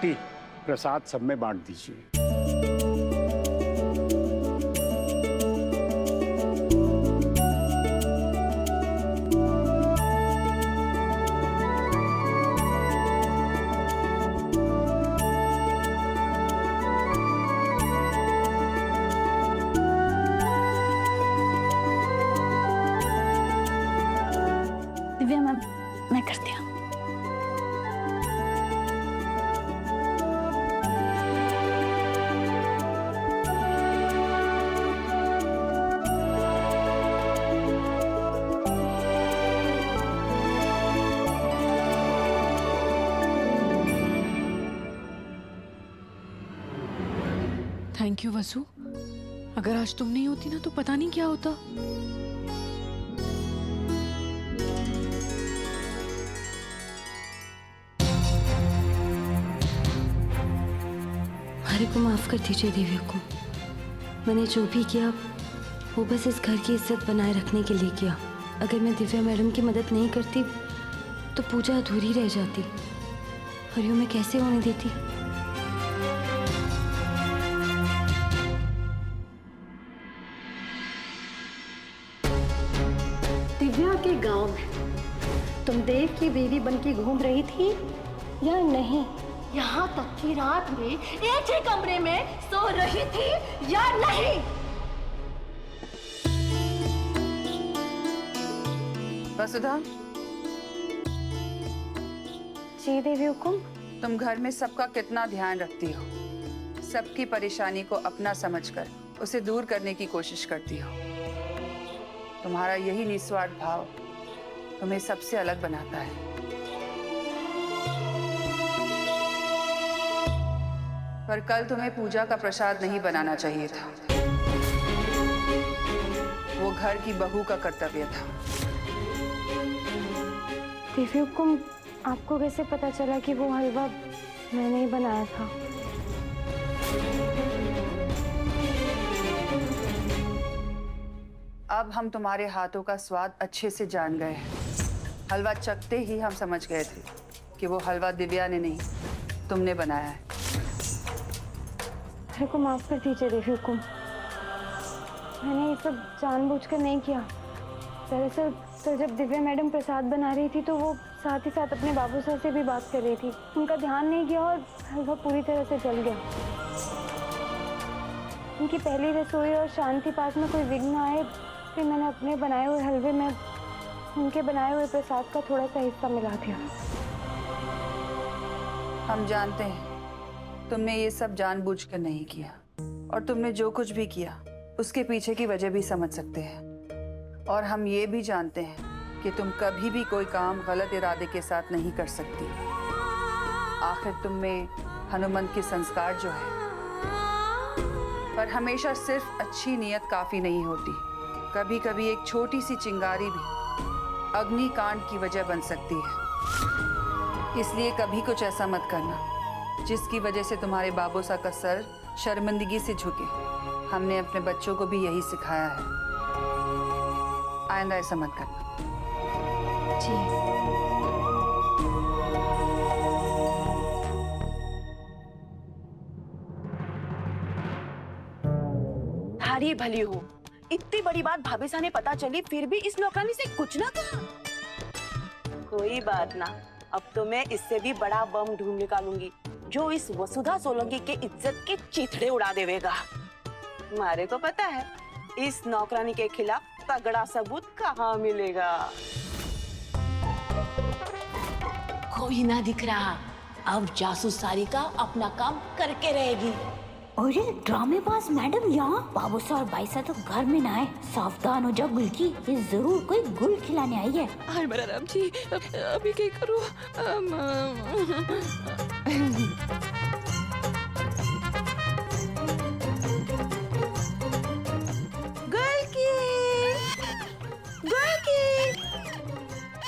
बेटी, प्रसाद सब में बांट दीजिए। दिव्या मैम, मैं करती हूँ। थैंक यू वसु। अगर आज तुम नहीं होती ना तो पता नहीं क्या होता। हमारे को माफ कर दीजिए दिव्या को। मैंने जो भी किया वो बस इस घर की इज्जत बनाए रखने के लिए किया। अगर मैं दिव्या मैडम की मदद नहीं करती तो पूजा अधूरी रह जाती और यूं मैं कैसे होने देती। दिव्या के गांव में तुम देव की बीवी बनके घूम रही थी या नहीं? यहाँ तक कि रात में एक ही कमरे में सो रही थी या नहीं? वसुधा, जी देवी हुकुम। तुम घर में सबका कितना ध्यान रखती हो, सबकी परेशानी को अपना समझकर उसे दूर करने की कोशिश करती हो। तुम्हारा यही निस्वार्थ भाव तुम्हें सबसे अलग बनाता है। पर कल तुम्हें पूजा का प्रसाद नहीं बनाना चाहिए था। वो घर की बहू का कर्तव्य था। देवी हुकुम, आपको कैसे पता चला कि वो हलवा मैंने ही बनाया था? अब हम तुम्हारे हाथों का स्वाद अच्छे से जान गए हैं। हलवा चखते ही हम समझ गए थे कि वो हलवा दिव्या ने नहीं, तुमने बनाया है। मेरे को माफ कर दीजिए देवी हुकुम। मैंने ये सब जानबूझकर नहीं किया। दरअसल तो जब दिव्या मैडम प्रसाद बना रही थी तो वो साथ ही साथ अपने बाबू सर से भी बात कर रही थी। उनका ध्यान नहीं गया और हलवा पूरी तरह से जल गया। उनकी पहली रसोई और शांति पास में कोई विघ्न आए, फिर मैंने अपने बनाए हुए हलवे में उनके बनाए हुए प्रसाद का थोड़ा सा हिस्सा मिला दिया। हम जानते हैं तुमने ये सब जानबूझकर नहीं किया, और तुमने जो कुछ भी किया उसके पीछे की वजह भी समझ सकते हैं। और हम ये भी जानते हैं कि तुम कभी भी कोई काम गलत इरादे के साथ नहीं कर सकती। आखिर तुम में हनुमंत के संस्कार जो है, पर हमेशा सिर्फ अच्छी नीयत काफी नहीं होती। कभी कभी एक छोटी सी चिंगारी भी अग्निकांड की वजह बन सकती है। इसलिए कभी कुछ ऐसा मत करना जिसकी वजह से तुम्हारे बाबूसा का सर शर्मिंदगी से झुके। हमने अपने बच्चों को भी यही सिखाया है। आइंदा ऐसा मत करना। जी। हारी भली हो, इतनी बड़ी बात भाभी साहब ने पता चली फिर भी इस नौकरानी से कुछ ना कहा। कोई बात ना, अब तो मैं इससे भी बड़ा बम ढूंढ निकालूंगी जो इस वसुधा सोलंकी के इज्जत के चिथड़े उड़ा देवेगा। मारे को पता है इस नौकरानी के खिलाफ तगड़ा सबूत कहाँ मिलेगा। कोई ना दिख रहा, अब जासूस सारिका अपना काम करके रहेगी। अरे ड्रामेबाज मैडम, यहाँ बाबूसा और बाईसा तो घर में ना आए। सावधान हो जाओ गुलकी, ये जरूर कोई गुल खिलाने आई है। हाय मेरा राम जी, अभी क्या करूं?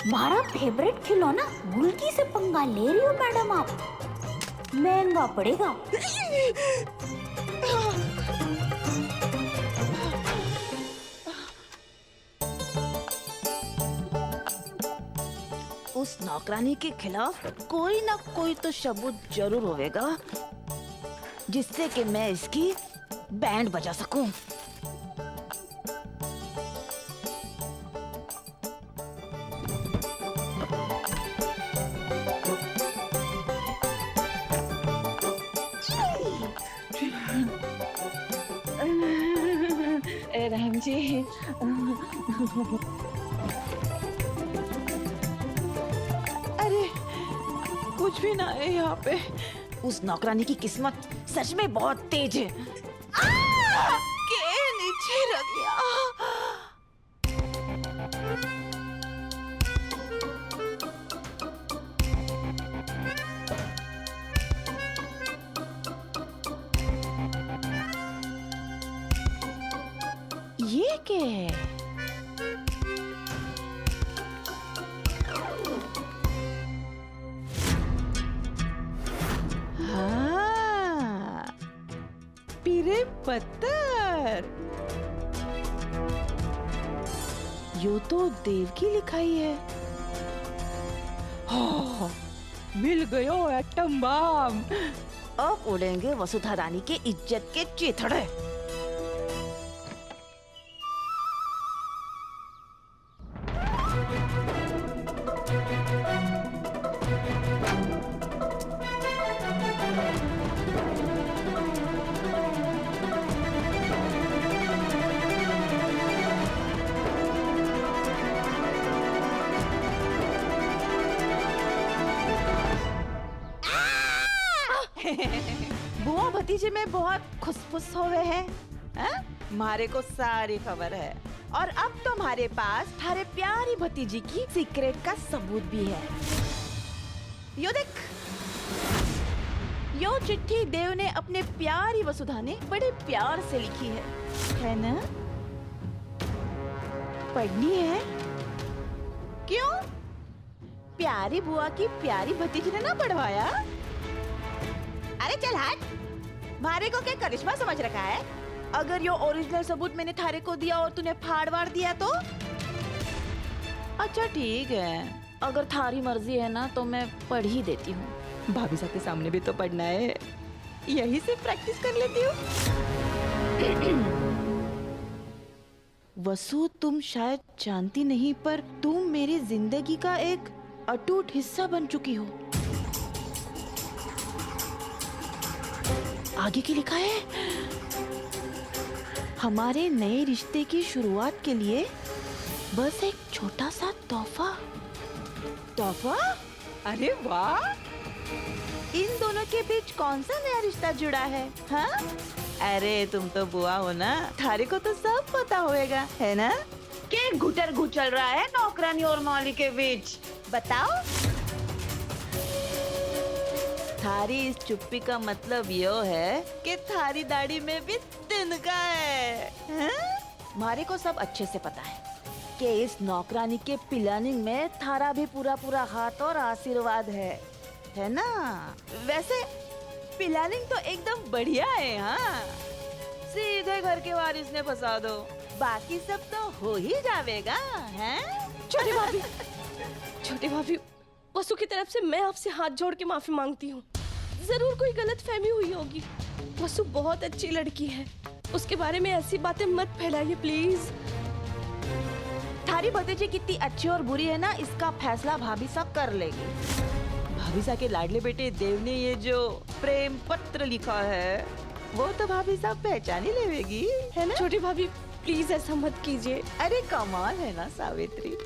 हमारा फेवरेट खिलौना गुलकी से पंगा ले रही हो मैडम आप? महंगा पड़ेगा। उस नौकरानी के खिलाफ कोई ना कोई तो सबूत जरूर होगा जिससे कि मैं इसकी बैंड बजा सकूं। राम जी, अरे कुछ भी ना है यहाँ पे। उस नौकरानी की किस्मत सच में बहुत तेज है। के नीचे रख दिया। ये क्या है? हाँ, पीरे पत्थर। यो तो देव की लिखाई है। हाँ, मिल गयो एटम बम। अब उड़ेंगे वसुधा रानी के इज्जत के चिथड़े। बुआ भतीजे में बहुत खुसफुस हो गए हैं। मारे को सारी खबर है और अब तुम्हारे पास थारे प्यारी भतीजी की सीक्रेट का सबूत भी है। यो देख, यो चिट्ठी देव ने अपने प्यारी वसुधा ने बड़े प्यार से लिखी है ना? पढ़नी है? क्यों? प्यारी बुआ की प्यारी भतीजी ने ना पढ़वाया? अरे चल हट, मारे को क्या करिश्मा समझ रखा है? अगर यो ओरिजिनल सबूत मैंने थारे को दिया और तूने फाड़ दिया तो? अच्छा ठीक है, अगर थारी मर्जी है ना तो मैं पढ़ ही देती हूँ। भाभी साहब के सामने भी तो पढ़ना है, यही से प्रैक्टिस कर लेती हूँ। वसु, तुम शायद जानती नहीं पर तुम मेरी जिंदगी का एक अटूट हिस्सा बन चुकी हो। आगे की लिखा है, हमारे नए रिश्ते की शुरुआत के लिए बस एक छोटा सा तोहफा। तोहफा? अरे वाह! इन दोनों के बीच कौन सा नया रिश्ता जुड़ा है? हाँ? अरे तुम तो बुआ हो ना, थारे को तो सब पता होएगा, है ना? क्या घुटर घुचल रहा है नौकरानी और मौली के बीच? बताओ। थारी इस चुप्पी का मतलब यो है कि थारी दाढ़ी में भी तिनका है, हैं? मारे को सब अच्छे से पता है कि इस नौकरानी के प्लानिंग में थारा भी पूरा पूरा हाथ और आशीर्वाद है ना? वैसे प्लानिंग तो एकदम बढ़िया है। हाँ, सीधे घर के वारिस ने फंसा दो, बाकी सब तो हो ही जाएगा, हैं? छोटी भाभी, वसु की तरफ से मैं आपसे हाथ जोड़ के माफी मांगती हूँ। जरूर कोई गलत फहमी हुई होगी। वसु बहुत अच्छी लड़की है, उसके बारे में ऐसी बातें मत फैलाइए प्लीज। थारी भतीजी कितनी अच्छी और बुरी है ना, इसका फैसला भाभी साहब कर लेगी। भाभी साहब के लाडले बेटे देव ने ये जो प्रेम पत्र लिखा है वो तो भाभी साहब पहचान ही लेगी, है ना? छोटी भाभी प्लीज ऐसा मत कीजिए। अरे कमाल है ना सावित्री,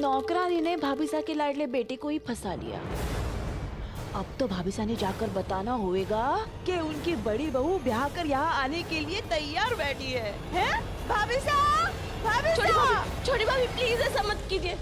नौकरानी ने भाभी साहब के लाडले बेटे को ही फंसा लिया। अब तो भाभी साहब ने जाकर बताना होगा कि उनकी बड़ी बहू ब्याह कर यहाँ आने के लिए तैयार बैठी है, हैं? भाभी साहब, भाभी साहब, छोटी भाभी प्लीज ऐसा मत कीजिए।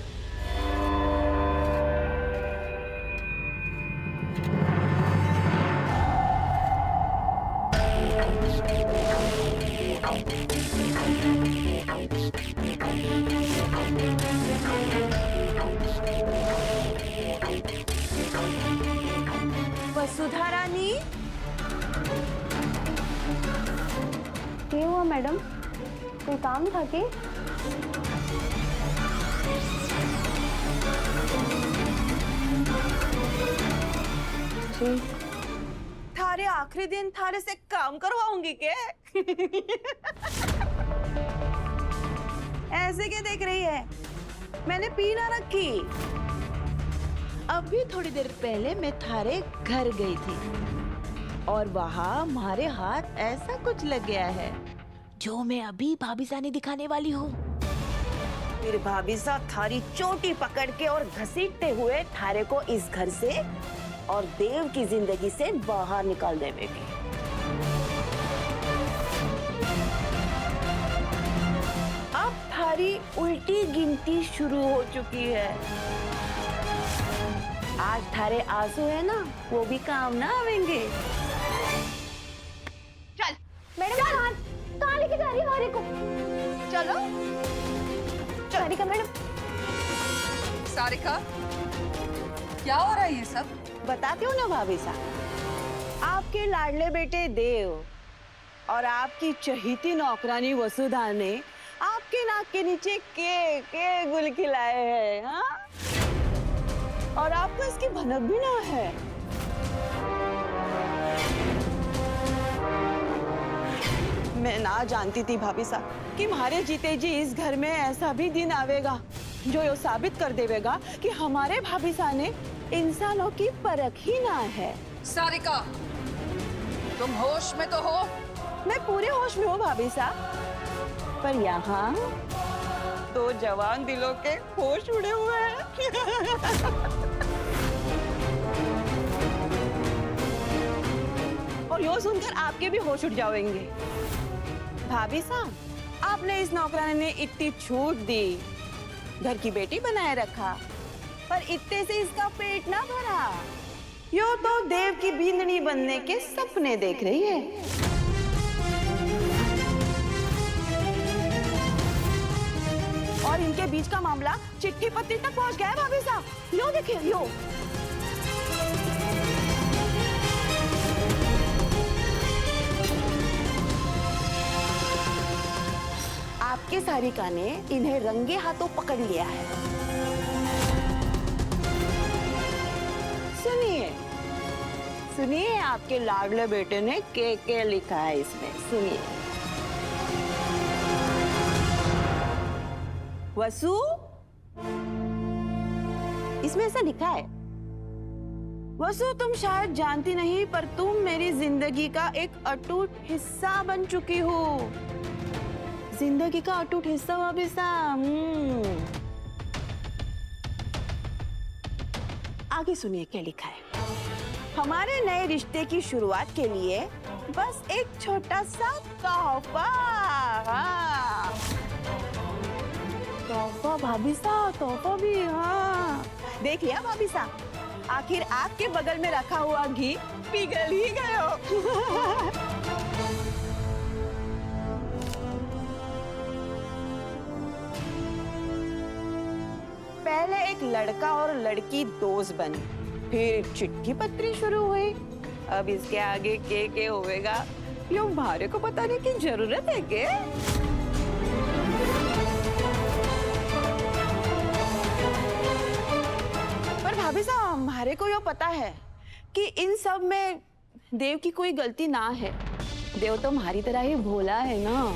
वसुधा रानी, क्या हुआ मैडम, कोई काम था कि? जी थारे आखिरी दिन थारे से काम करवाऊंगी के? ऐसे क्या देख रही है? मैंने पी ना रखी। अभी थोड़ी देर पहले मैं थारे घर गई थी और वहाँ हमारे हाथ ऐसा कुछ लग गया है जो मैं अभी भाभी सानी दिखाने वाली हूँ। फिर भाभी साहब थारी चोटी पकड़ के और घसीटते हुए थारे को इस घर से और देव की जिंदगी से बाहर निकाल देवेगी। अब थारी उल्टी गिनती शुरू हो चुकी है। आज थारे आंसू है ना, वो भी काम ना आवेंगे। चल मैडम कहाँ लेके जा रही है हमारे को? चलो सारिका मैडम। सारिका, क्या हो रहा है ये सब? बताती हूँ ना भाभी साहब, आपके लाडले बेटे देव और आपकी चहीती नौकरानी वसुधा ने आपके नाक के नीचे के गुल खिलाए हैं, हाँ? और आपको इसकी भनक भी ना है। मैं ना जानती थी भाभी साहब कि हमारे जीते जी इस घर में ऐसा भी दिन आवेगा जो ये साबित कर देवेगा कि हमारे भाभी साहब ने इंसानों की परख ही ना है। सारिका, तुम होश में तो हो? मैं पूरे होश में हूँ भाभी साहब, पर यहाँ दो जवान दिलों के होश उड़े हुए हैं। और यो सुनकर आपके भी होश उड़ जाएंगे। भाभी साहब, आपने इस नौकरानी ने इतनी छूट दी, घर की बेटी बनाए रखा, पर इतने से इसका पेट ना भरा। यो तो देव की बींदनी बनने के सपने देख रही है। और इनके बीच का मामला चिट्ठी पत्री तक पहुंच गया है भाभी साहब। यो देखिए, यो आपकी सारिका ने इन्हें रंगे हाथों पकड़ लिया है। सुनिए सुनिए, आपके लाडले बेटे ने के लिखा है इसमें, सुनिए। वसु, इसमें ऐसा लिखा है, वसु तुम शायद जानती नहीं, पर तुम मेरी जिंदगी का एक अटूट हिस्सा बन चुकी हो। जिंदगी का अटूट हिस्सा भाभी साहब। आगे सुनिए क्या लिखा है। हमारे नए रिश्ते की शुरुआत के लिए बस एक छोटा सा तोहफा। हाँ, तोहफा भाभी साहब, तोहफा भी। हाँ, देख लिया भाभी साहब, आखिर आपके बगल में रखा हुआ घी पिघल ही गया। पहले एक लड़का और लड़की दोस्त बने, फिर चिट्ठी पत्री शुरू हुई, अब इसके आगे के होएगा यूं भारे को बताने की जरूरत है के? पर भाभी साहब, हमारे को यो पता है कि इन सब में देव की कोई गलती ना है। देव तो हमारी तरह ही भोला है ना।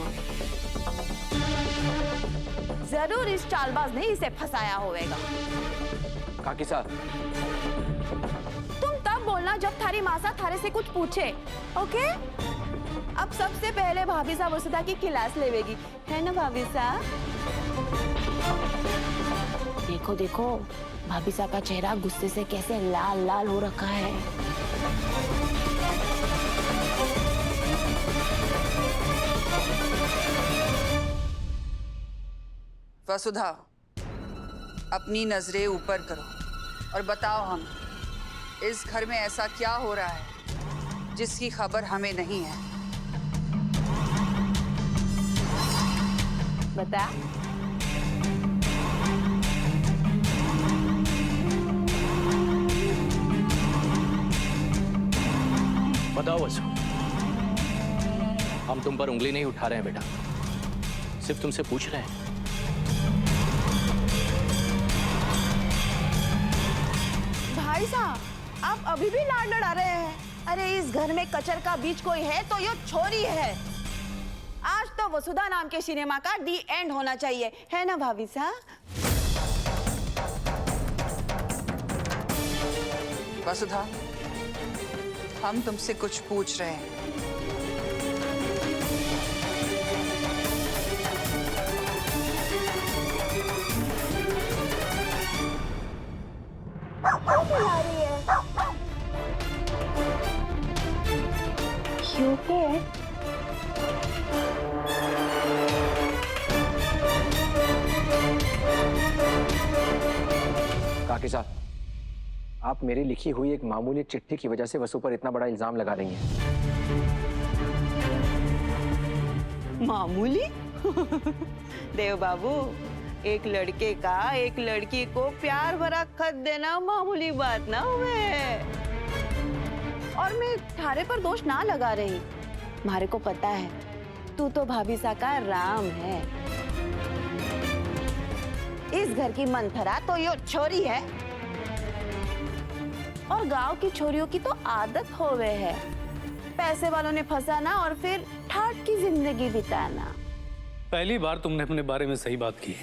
जरूर इस चालबाज ने इसे फंसाया होगा। काकी साहब, तुम तब बोलना जब थारी मासा थारे से कुछ पूछे, ओके? अब सबसे पहले भाभी साहब वसुधा की क्लास लेवेगी, है ना भाभी साहब? देखो देखो, भाभी साहब का चेहरा गुस्से से कैसे लाल लाल हो रखा है। वसुधा, अपनी नजरें ऊपर करो और बताओ हम इस घर में ऐसा क्या हो रहा है जिसकी खबर हमें नहीं है। बता। बताओ वसु, हम तुम पर उंगली नहीं उठा रहे हैं बेटा, सिर्फ तुमसे पूछ रहे हैं। भाई साहब, आप अभी भी लाड लड़ा रहे हैं? अरे इस घर में कचर का बीच कोई है तो ये छोरी है। आज तो वसुधा नाम के सिनेमा का डी एंड होना चाहिए, है ना भाभी साहब? वसुधा, हम तुमसे कुछ पूछ रहे हैं। क्यों है? काकी साहब, आप मेरी लिखी हुई एक मामूली चिट्ठी की वजह से वसु पर इतना बड़ा इल्जाम लगा रही हैं। मामूली? देव बाबू, एक लड़के का एक लड़की को प्यार भरा खत देना मामूली बात ना हुए। और मैं थारे पर दोष ना लगा रही। मारे को पता है तू तो भाभी सा का राम है। इस घर की मंथरा तो यो छोरी है। और गांव की छोरियों की तो आदत होवे है पैसे वालों ने फंसाना और फिर ठाट की जिंदगी बिताना। पहली बार तुमने अपने बारे में सही बात की।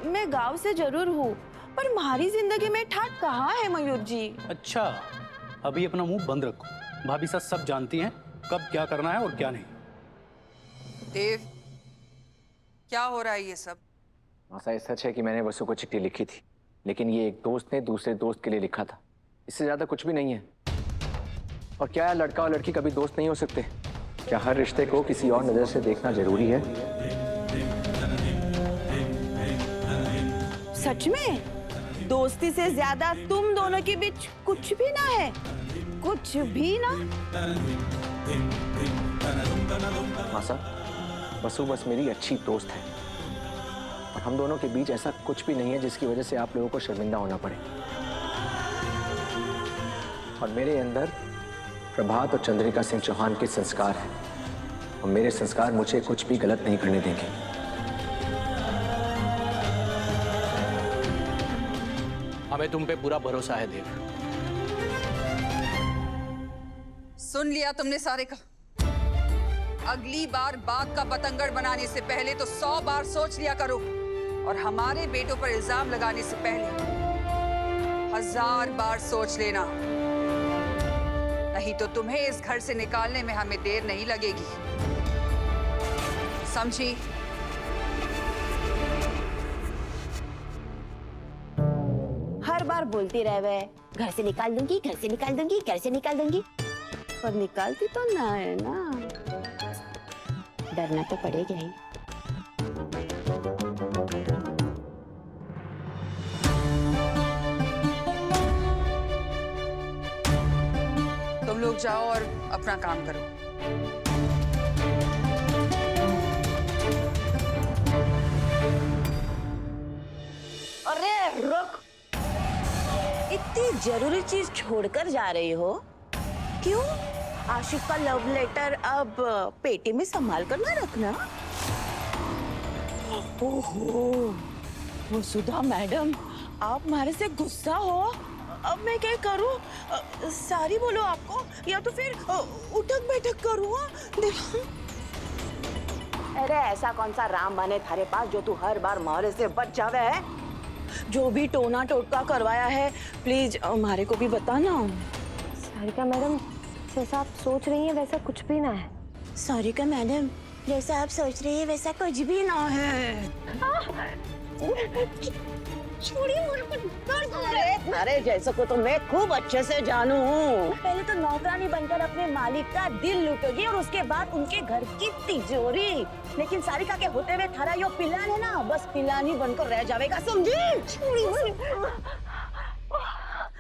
मैं गांव से जरूर हूँ, पर हमारी जिंदगी में ठाट कहाँ है मयूर जी? अच्छा, अभी अपना मुंह बंद रखो। भाभी साहब सब जानती हैं कब क्या करना है और क्या नहीं। देव, क्या हो रहा है ये सब? मासा, ये सच है कि मैंने वसु को चिट्ठी लिखी थी, लेकिन ये एक दोस्त ने दूसरे दोस्त के लिए लिखा था। इससे ज्यादा कुछ भी नहीं है। और क्या लड़का और लड़की कभी दोस्त नहीं हो सकते? क्या हर रिश्ते को किसी और नजर से देखना जरूरी है? सच में? दोस्ती से ज्यादा तुम दोनों के बीच कुछ भी ना है? कुछ भी ना? मासा, वसु बस मेरी अच्छी दोस्त है और हम दोनों के बीच ऐसा कुछ भी नहीं है जिसकी वजह से आप लोगों को शर्मिंदा होना पड़े। और मेरे अंदर प्रभात और चंद्रिका सिंह चौहान के संस्कार हैं और मेरे संस्कार मुझे कुछ भी गलत नहीं करने देंगे। हमें तुम पे पूरा भरोसा है देव। सुन लिया तुमने सारे का। अगली बार बात का बतंगड़ बनाने से पहले तो 100 बार सोच लिया करो, और हमारे बेटों पर इल्जाम लगाने से पहले 1000 बार सोच लेना, नहीं तो तुम्हें इस घर से निकालने में हमें देर नहीं लगेगी, समझी? हर बार बोलती रहे घर से निकाल दूंगी, घर से निकाल दूंगी, घर से निकाल दूंगी, पर निकालती तो ना है ना। डरना तो पड़ेगा ही। तुम लोग जाओ और अपना काम करो। अरे रुक, इतनी जरूरी चीज छोड़कर जा रही हो क्यों? आशिक का लव लेटर अब पेटी में संभाल कर ना रखना। ओहो, वसुधा मैडम, आप हमारे से गुस्सा हो? अब मैं क्या करूं? सारी बोलो आपको, या तो फिर उठक बैठक करूं? देखो, अरे ऐसा कौन सा राम बने थारे पास जो तू हर बार मारे से बच जावे है? जो भी टोना टोटका करवाया है प्लीज हमारे को भी बताना। सारिका मैडम, जैसा आप सोच रही हैं वैसा कुछ भी ना है। सारिका मैडम, जैसा आप सोच रही है वैसा कुछ भी ना है। अरे जैसे को तो मैं खूब अच्छे से जानू हूँ। पहले तो नौकरानी बनकर अपने मालिक का दिल लूटोगी और उसके बाद उनके घर की तिजोरी। लेकिन सारिका के होते हुए थारा यो पिलान है ना, बस पिलानी बनकर रह जाएगा, समझी?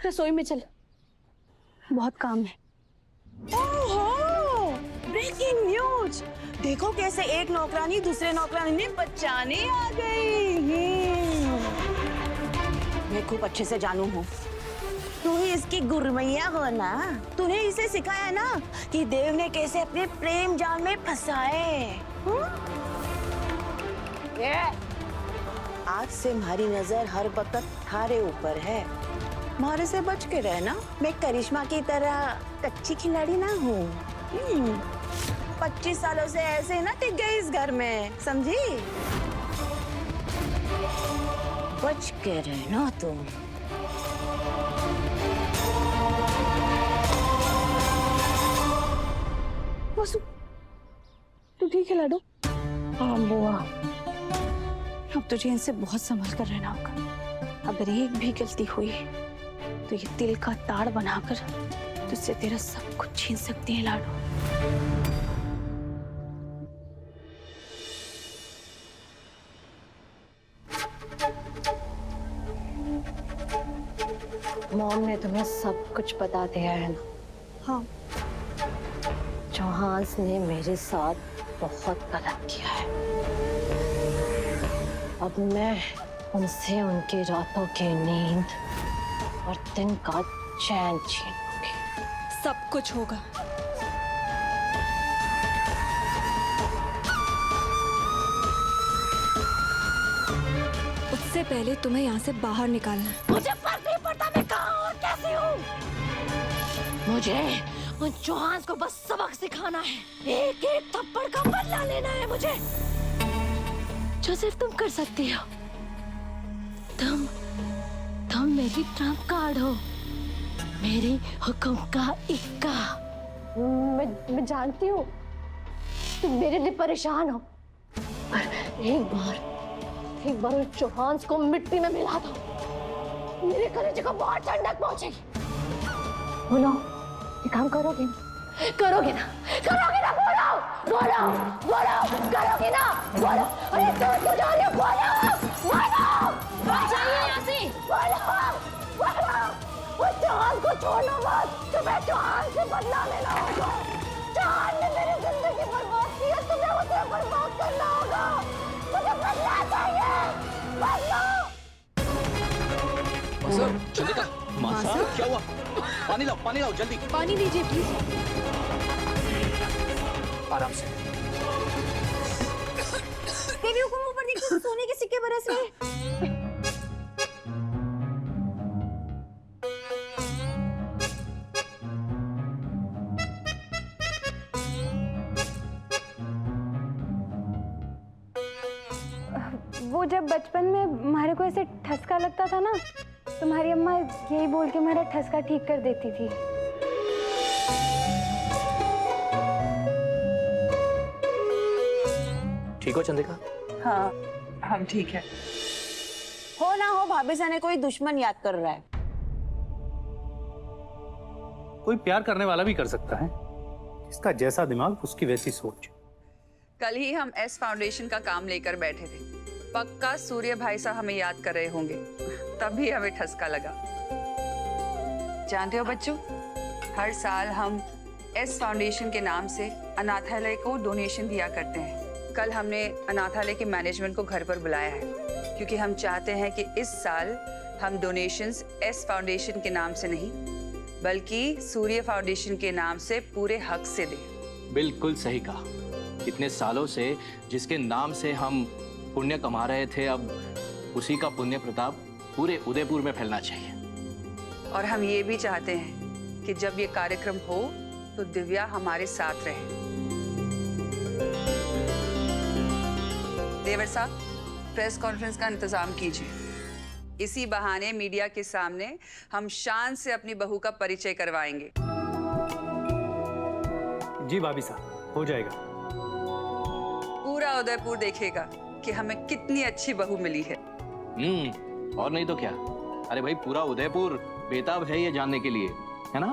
रसोई में चल, बहुत काम है। ओहो, ब्रेकिंग न्यूज! देखो कैसे एक नौकरानी दूसरे नौकरानी ने बचाने आ गई। मैं खूब अच्छे से जानू हूँ, तू ही इसकी गुरमैया हो ना। तूने इसे सिखाया ना कि देव ने कैसे अपने प्रेम जाल में फंसाए। आज से हमारी नजर हर वक्त थारे ऊपर है। मारे से बच के रहना। मैं करिश्मा की तरह कच्ची खिलाड़ी ना हूँ। 25 सालों से ऐसे ना टिक गई इस घर में, समझी? बच के रहना तुम। वसु, तू ठीक है लाडो? हाँ बुआ, अब तुझे इनसे बहुत संभल कर रहना होगा। अगर एक भी गलती हुई तो ये तिल का ताड़ बनाकर तुझसे तेरा सब कुछ छीन सकती है लाडो। मॉम ने तुम्हें सब कुछ बता दिया है ना? हाँ। चौहान ने मेरे साथ बहुत गलत किया है। अब मैं उनसे उनकी रातों की नींद और दिन का चैन छीनूंगी। सब कुछ होगा। उससे पहले तुम्हें यहाँ से बाहर निकालना है। मुझे फर्क नहीं पड़ता मैं कहाँ और कैसे हूँ। मुझे उन चौहान को बस सबक सिखाना है। एक एक थप्पड़ का बदला लेना है मुझे, जो सिर्फ तुम कर सकती हो। तुम मेरी ट्रम्प कार्ड हो, मेरी हुक्म का इक्का। मैं जानती हूँ तुम मेरे लिए परेशान हो, पर एक बार उन चौहान को मिट्टी में मिला दो, मेरे कलेजे को बहुत ठंडक पहुंचेगी। बोलो, ये काम करोगे ना? करोगे ना? बोलो, करोगे ना? बोलो, अरे तो जा रही हो, बोलो, चाहिए यहाँ से, बोलो, वो चौहान को छोड़ना मत, तुम्हें चौहान से बदला लेना होगा। चौहान ने मेरी जिंदगी बर्बाद की है, तुम्हें उसे बर्बाद करना होगा। मुझे बदला चाहिए, बदलो। चंद्रिका, मासा, क्या हुआ? पानी लाओ जल्दी। पानी दीजिए प्लीज। आराम से। देवी हुकुम, ऊपर देखो, सोने के सिक्के बरस रहे। वो जब बचपन में हमारे को ऐसे ठसका लगता था ना, तुम्हारी अम्मा यही बोल के हमारा ठसका ठीक कर देती थी। ठीक हो चंद्रिका? हाँ, हम ठीक है। हो ना हो, भाभी साने कोई दुश्मन याद कर रहा है। कोई प्यार करने वाला भी कर सकता है। इसका जैसा दिमाग उसकी वैसी सोच। कल ही हम एस फाउंडेशन का काम लेकर बैठे थे। पक्का सूर्य भाई साहब हमें याद कर रहे होंगे, तभी हमें ठसका लगा। जानते हो बच्चों, हर साल हम एस फाउंडेशन के नाम से अनाथालय को डोनेशन दिया करते हैं। कल हमने अनाथालय के मैनेजमेंट को घर पर बुलाया है, क्योंकि हम चाहते हैं कि इस साल हम डोनेशंस एस फाउंडेशन के नाम से नहीं, बल्कि सूर्य फाउंडेशन के नाम से पूरे हक से दें। बिल्कुल सही कहा। इतने सालों से जिसके नाम से हम पुण्य कमा रहे थे, अब उसी का पुण्य प्रताप पूरे उदयपुर में फैलना चाहिए। और हम ये भी चाहते हैं कि जब ये कार्यक्रम हो तो दिव्या हमारे साथ रहे। देवर साहब, प्रेस कॉन्फ्रेंस का इंतजाम कीजिए। इसी बहाने मीडिया के सामने हम शान से अपनी बहू का परिचय करवाएंगे। जी भाभी साहब, हो जाएगा। पूरा उदयपुर देखेगा कि हमें कितनी अच्छी बहू मिली है। और नहीं तो क्या। अरे भाई, पूरा उदयपुर बेताब है ये जानने के लिए, है ना?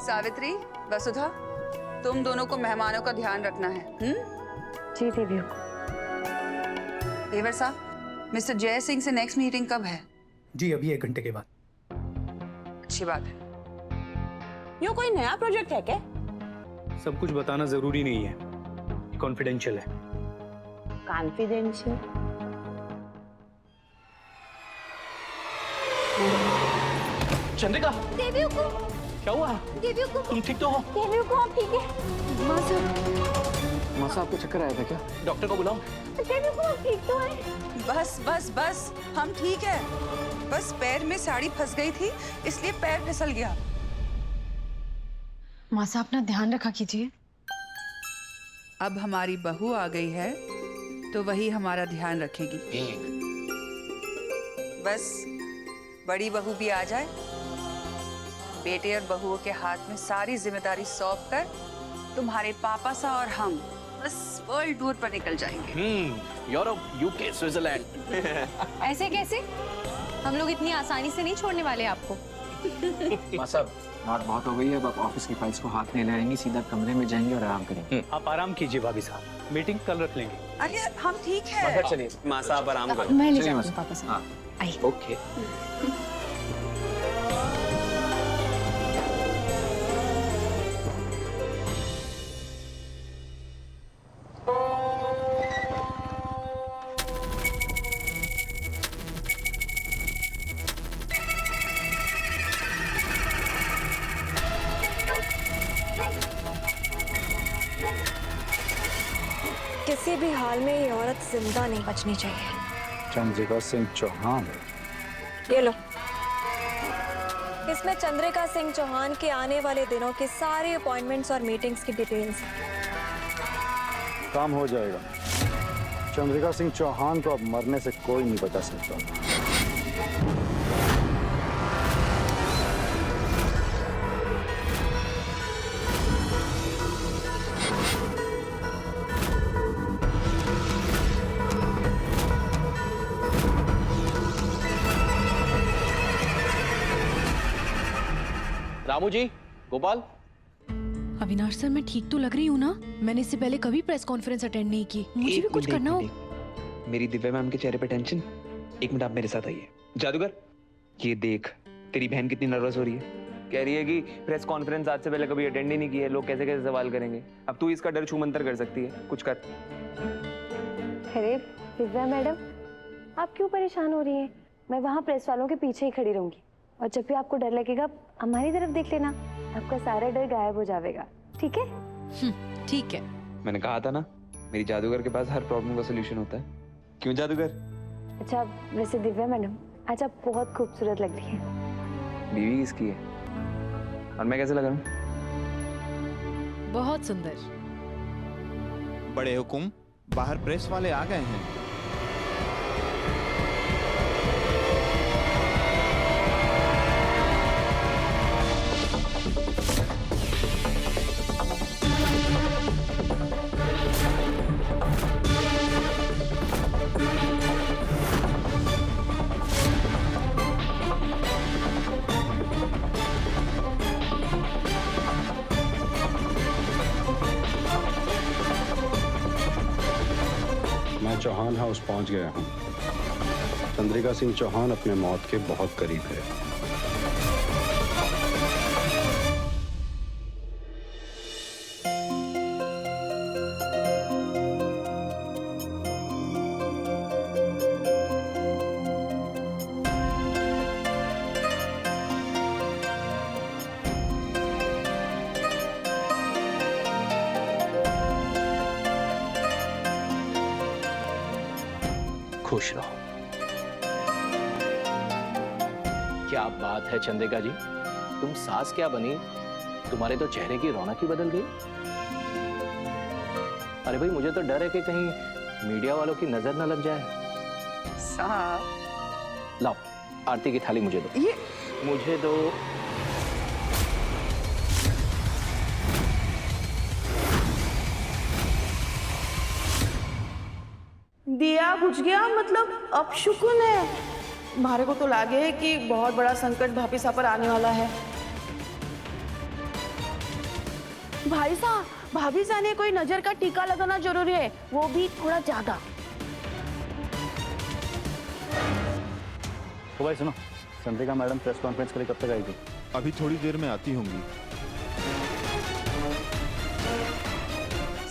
सावित्री, वसुधा, तुम दोनों को मेहमानों का ध्यान रखना है। जी देवी। देवर साहब, मिस्टर जय सिंह से नेक्स्ट मीटिंग कब है? जी अभी 1 घंटे के बाद। अच्छी बात है। यूँ कोई नया प्रोजेक्ट है क्या? सब कुछ बताना जरूरी नहीं है, कॉन्फिडेंशियल है। कॉन्फिडेंशियल? चंद्रिका, देवी हुकुम, क्या हुआ? देवी हुकुम, तुम ठीक तो हो? देवी हुकुम, आप ठीक है? मासा, आपको चक्कर आया था क्या? डॉक्टर को बुलाओ। देवी हुकुम, आप ठीक तो है? बस बस बस, हम ठीक है। बस पैर में साड़ी फंस गई थी, इसलिए पैर फिसल गया। माँ साहब अपना ध्यान रखा कीजिए। अब हमारी बहू आ गई है तो वही हमारा ध्यान रखेगी। बस बड़ी बहू भी आ जाए, बेटे और बहुओं के हाथ में सारी जिम्मेदारी सौंप कर तुम्हारे पापा सा और हम बस वर्ल्ड टूर पर निकल जाएंगे। Europe, UK, Switzerland. ऐसे कैसे? हम लोग इतनी आसानी से नहीं छोड़ने वाले आपको। माँ साहब, रात बहुत हो गई है, अब आप ऑफिस की फाइल्स को हाथ में ले आएंगी, सीधा कमरे में जाएंगे और आराम करेंगे। आप आराम कीजिए भाभी साहब, मीटिंग कल रख लेंगे। अरे हम ठीक है। माँ साहब चलिए। माँ साहब आराम करो। मैं ले चलिए जाती माँ हूँ पापा से। हाँ, आइए। ओके। किसी भी हाल में ये औरत जिंदा नहीं बचनी चाहिए। चंद्रिका सिंह चौहान। ये लो, इसमें चंद्रिका सिंह चौहान के आने वाले दिनों के सारे अपॉइंटमेंट्स और मीटिंग्स की डिटेल्स। काम हो जाएगा। चंद्रिका सिंह चौहान को अब मरने से कोई नहीं बचा सकता। रामू जी, गोपाल। अविनाश सर, मैं ठीक तो लग रही हूँ ना? मैंने इससे पहले कभी प्रेस कॉन्फ्रेंस अटेंड नहीं की। मुझे भी कुछ करना हो। मेरी दिव्या मैम के चेहरे पे टेंशन। एक मिनट, आप मेरे साथ आइए। जादूगर, ये देख, तेरी बहन कितनी नर्वस हो रही है। कह रही है कि प्रेस कॉन्फ्रेंस आज से पहले कभी अटेंड ही नहीं की है, लोग कैसे कैसे सवाल करेंगे। अब तू इसका डर छूमंतर कर सकती है, कुछ कर। अरे दिव्या मैडम, आप क्यों परेशान हो रही हैं? मैं वहाँ प्रेस वालों के पीछे ही खड़ी रहूंगी, और जब भी आपको डर लगेगा हमारी तरफ देख लेना, आपका सारा डर गायब हो जाएगा। ठीक है? ठीक है। मैंने कहा था ना, मेरी जादूगर के पास हर प्रॉब्लम का सोल्यूशन होता है। क्यों जादूगर? अच्छा, वैसे दिव्या मैडम, आज आप बहुत खूबसूरत लग रही हैं। बीवी किसकी है और मैं कैसे लग रहा हूँ? बहुत सुंदर। बड़े हुकुम, बाहर प्रेस वाले आ गए हैं। मैं चौहान हाउस पहुंच गया हूं। चंद्रिका सिंह चौहान अपने मौत के बहुत करीब है। खुश रहो। क्या बात है चंद्रिका जी, तुम सास क्या बनी? तुम्हारे तो चेहरे की रौनक ही बदल गई। अरे भाई, मुझे तो डर है कि कहीं मीडिया वालों की नजर न लग जाए। साहब, लाओ, आरती की थाली मुझे दो। ये मुझे दो। दिया बुझ गया, मतलब अब शुक्र है। मारे को तो लागे है कि बहुत बड़ा संकट भाभी साहब पर आने वाला है। भाई साहब, भाभी साहब ने कोई नजर का टीका लगाना जरूरी है, वो भी थोड़ा ज्यादा। तो भाई सुनो, चंद्रिका मैडम प्रेस कॉन्फ्रेंस के लिए कब तक आएगी? अभी थोड़ी देर में आती होंगी।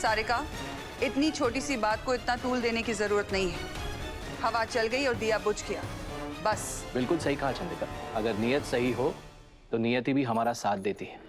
सारिका, इतनी छोटी सी बात को इतना तूल देने की जरूरत नहीं है। हवा चल गई और दिया बुझ गया, बस। बिल्कुल सही कहा चंद्रिका, अगर नियत सही हो तो नियति भी हमारा साथ देती है।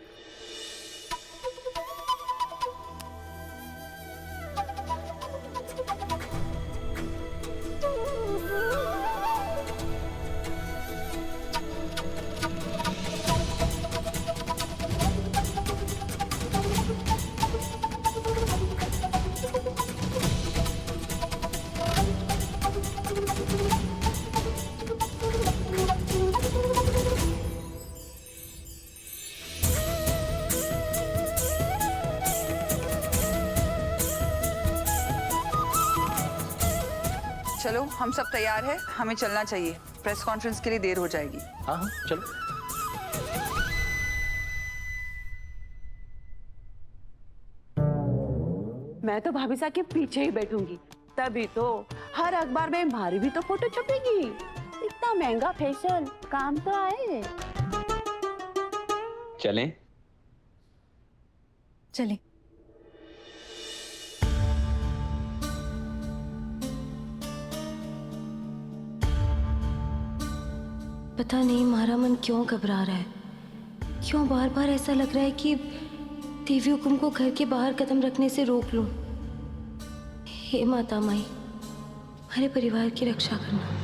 चलो हम सब तैयार है, हमें चलना चाहिए, प्रेस कॉन्फ्रेंस के लिए देर हो जाएगी। हाँ हाँ चलो। मैं तो भाभी साहब के पीछे ही बैठूंगी, तभी तो हर अखबार में हमारी भी तो फोटो छपेगी। इतना महंगा फैशन काम तो आए। चलें? चले। पता नहीं हमारा मन क्यों घबरा रहा है, क्यों बार बार ऐसा लग रहा है कि देवी हुकुम को घर के बाहर कदम रखने से रोक लूं। हे माता माई, हमारे परिवार की रक्षा करना।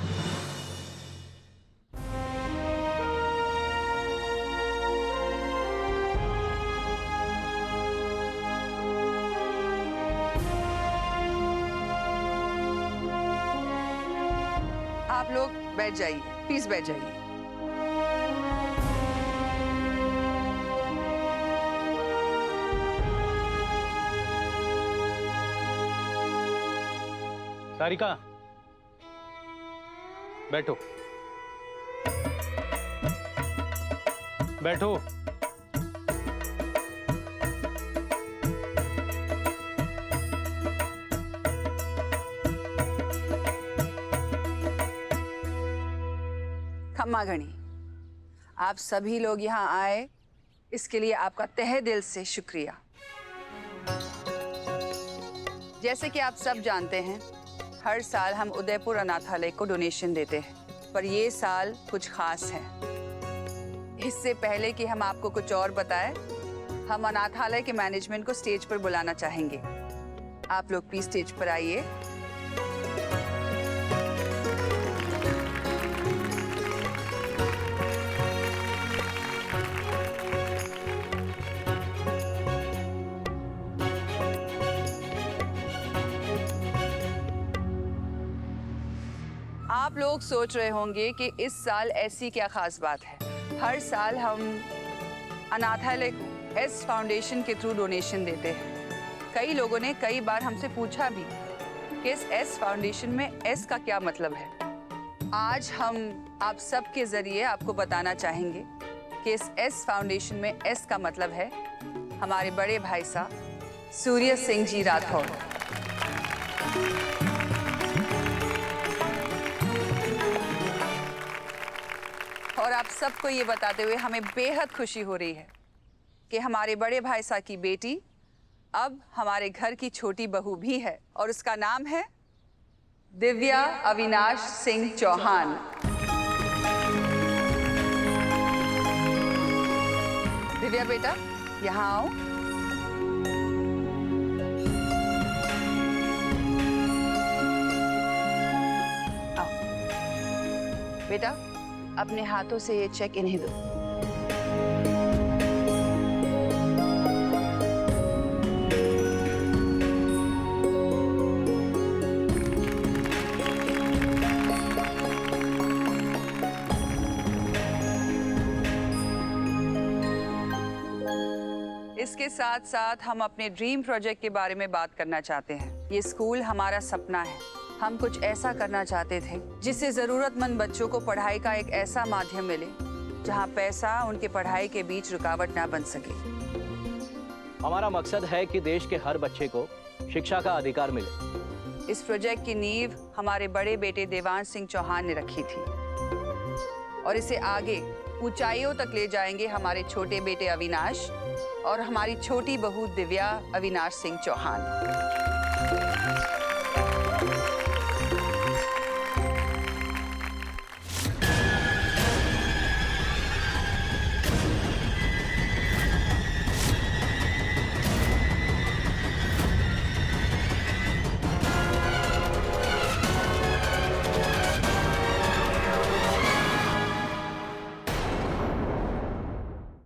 आप लोग बैठ जाइए, प्लीज बैठ जाइए। सारिका, बैठो बैठो। खम्मा घड़ी, आप सभी लोग यहाँ आए, इसके लिए आपका तहे दिल से शुक्रिया। जैसे कि आप सब जानते हैं, हर साल हम उदयपुर अनाथालय को डोनेशन देते हैं, पर ये साल कुछ खास है। इससे पहले कि हम आपको कुछ और बताएं, हम अनाथालय के मैनेजमेंट को स्टेज पर बुलाना चाहेंगे। आप लोग प्लीज स्टेज पर आइए। आप लोग सोच रहे होंगे कि इस साल ऐसी क्या खास बात है। हर साल हम अनाथालय को एस फाउंडेशन के थ्रू डोनेशन देते हैं। कई लोगों ने कई बार हमसे पूछा भी कि इस एस फाउंडेशन में एस का क्या मतलब है। आज हम आप सब के जरिए आपको बताना चाहेंगे कि इस एस फाउंडेशन में एस का मतलब है हमारे बड़े भाई साहब सूर्य सिंह जी राठौड़। और आप सबको ये बताते हुए हमें बेहद खुशी हो रही है कि हमारे बड़े भाई साहब की बेटी अब हमारे घर की छोटी बहू भी है, और उसका नाम है दिव्या अविनाश सिंह चौहान। दिव्या बेटा, यहाँ आओ। आओ बेटा, अपने हाथों से ये चेक इन्हें दो। इसके साथ साथ हम अपने ड्रीम प्रोजेक्ट के बारे में बात करना चाहते हैं। ये स्कूल हमारा सपना है। हम कुछ ऐसा करना चाहते थे जिससे जरूरतमंद बच्चों को पढ़ाई का एक ऐसा माध्यम मिले जहां पैसा उनके पढ़ाई के बीच रुकावट ना बन सके। हमारा मकसद है कि देश के हर बच्चे को शिक्षा का अधिकार मिले। इस प्रोजेक्ट की नींव हमारे बड़े बेटे देवांश सिंह चौहान ने रखी थी, और इसे आगे ऊंचाइयों तक ले जाएंगे हमारे छोटे बेटे अविनाश और हमारी छोटी बहू दिव्या अविनाश सिंह चौहान।